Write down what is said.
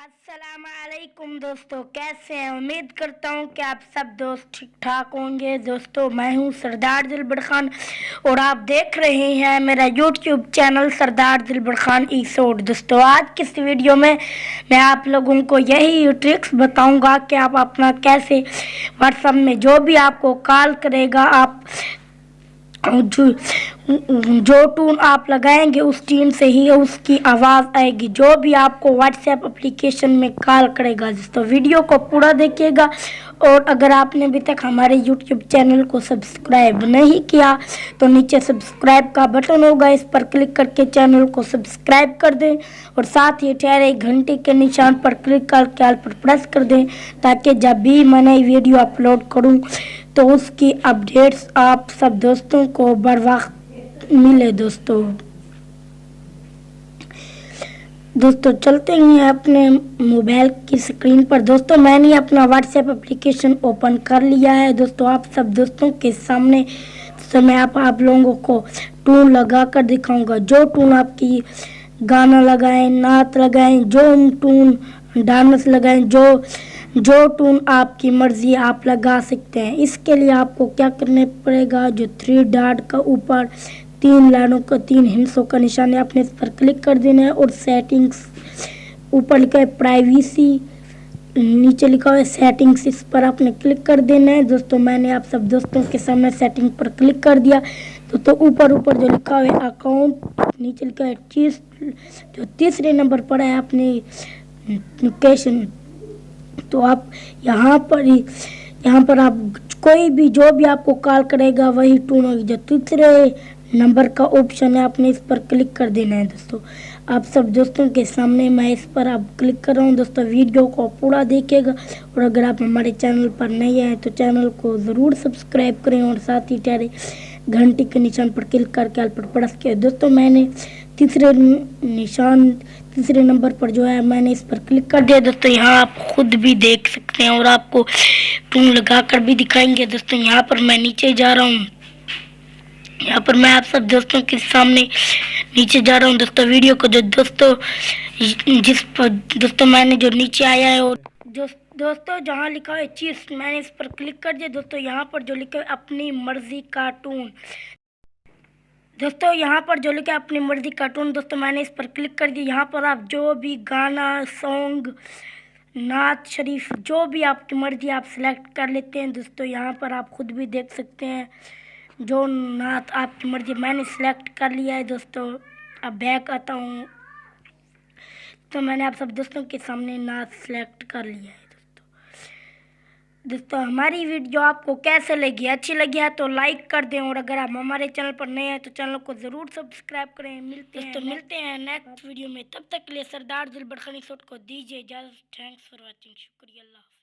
अस्सलामुअलैकुम दोस्तों, कैसे हैं। उम्मीद करता हूं कि आप सब दोस्त ठीक ठाक होंगे। दोस्तों, मैं हूं सरदार दिलबर खान और आप देख रहे हैं मेरा यूट्यूब चैनल सरदार दिलबर खान ईसोड। दोस्तों, आज की इस वीडियो में मैं आप लोगों को यही ट्रिक्स बताऊंगा कि आप अपना कैसे व्हाट्सएप में जो भी आपको कॉल करेगा, आप जो टून आप लगाएंगे उस टीम से ही उसकी आवाज़ आएगी, जो भी आपको व्हाट्सएप एप्लीकेशन में कॉल करेगा। दोस्तों, वीडियो को पूरा देखिएगा और अगर आपने अभी तक हमारे यूट्यूब चैनल को सब्सक्राइब नहीं किया तो नीचे सब्सक्राइब का बटन होगा, इस पर क्लिक करके चैनल को सब्सक्राइब कर दें और साथ ही ठहरे घंटे के निशान पर क्लिक करके ऑल पर प्रेस कर दें, ताकि जब भी मैं नई वीडियो अपलोड करूं तो उसकी अपडेट्स आप सब दोस्तों को बर वक्त मिले। दोस्तों चलते हैं अपने मोबाइल की स्क्रीन पर। दोस्तों, मैंने अपना व्हाट्सएप एप्लीकेशन ओपन कर लिया है। दोस्तों, आप सब दोस्तों के सामने मैं आप लोगों को टून लगा कर दिखाऊंगा। जो टून आपकी गाना लगाएं, नात लगाएं, जो टून डांस लगाएं, जो टून आपकी मर्जी आप लगा सकते हैं। इसके लिए आपको क्या करने पड़ेगा, जो 3 डॉट का ऊपर 3 लाइनों का 3 हिंसों का निशान है, आपने इस पर क्लिक कर देना है और सेटिंग्स ऊपर लिखा है प्राइवेसी, नीचे लिखा हुआ है सेटिंग्स, इस पर आपने क्लिक कर देना है। दोस्तों, मैंने आप सब दोस्तों के सामने सेटिंग पर क्लिक कर दिया। दोस्तों, ऊपर जो लिखा हुआ है अकाउंट, नीचे लिखा है चीज, जो तीसरे नंबर पर है अपनी लोकेशन। तो आप यहाँ पर आप कोई भी जो भी आपको कॉल करेगा वही टून होगी। जो तीसरे नंबर का ऑप्शन है, आपने इस पर क्लिक कर देना है। दोस्तों, आप सब दोस्तों के सामने मैं इस पर आप क्लिक कर रहा हूँ। दोस्तों, वीडियो को पूरा देखिएगा और अगर आप हमारे चैनल पर नए आए तो चैनल को ज़रूर सब्सक्राइब करें और साथ ही ठहरे घंटी के निशान पर क्लिक करके ऑल पर प्रेस किया। दोस्तों, मैंने तीसरे नंबर पर जो है मैंने इस पर क्लिक कर दिया। दोस्तों, यहाँ आप खुद भी देख सकते हैं और आपको टून लगा कर भी दिखाएंगे। दोस्तों, यहाँ पर मैं नीचे जा रहा हूँ, यहाँ पर मैं आप सब दोस्तों के सामने नीचे जा रहा हूँ। दोस्तों, वीडियो को दोस्तों मैंने जो नीचे आया है और दोस्तों जहाँ लिखा है चीज, मैंने इस पर क्लिक कर दिया। दोस्तों, यहाँ पर जो लिखा है अपनी मर्जी कार्टून, दोस्तों यहाँ पर जो लिखा है अपनी मर्जी कार्टून, दोस्तों मैंने इस पर क्लिक कर दिया। यहाँ पर आप जो भी गाना, सॉन्ग, नात शरीफ, जो भी आपकी मर्जी आप सिलेक्ट कर लेते हैं। दोस्तों, यहाँ पर आप खुद भी देख सकते हैं जो नात आपकी मर्जी मैंने सिलेक्ट कर लिया है। दोस्तों, अब बैक आता हूँ तो मैंने आप सब दोस्तों के सामने नात सिलेक्ट कर लिया है। दोस्तों, हमारी वीडियो आपको कैसे लगी, अच्छी लगी है तो लाइक कर दें और अगर आप हमारे चैनल पर नए हैं तो चैनल को ज़रूर सब्सक्राइब करें। मिलते हैं नेक्स्ट वीडियो में। तब तक के लिए सरदार दिलबर खान ईसोड को दीजिए इजाज़त। Thanks for watching. शुक्रिया। अल्लाह।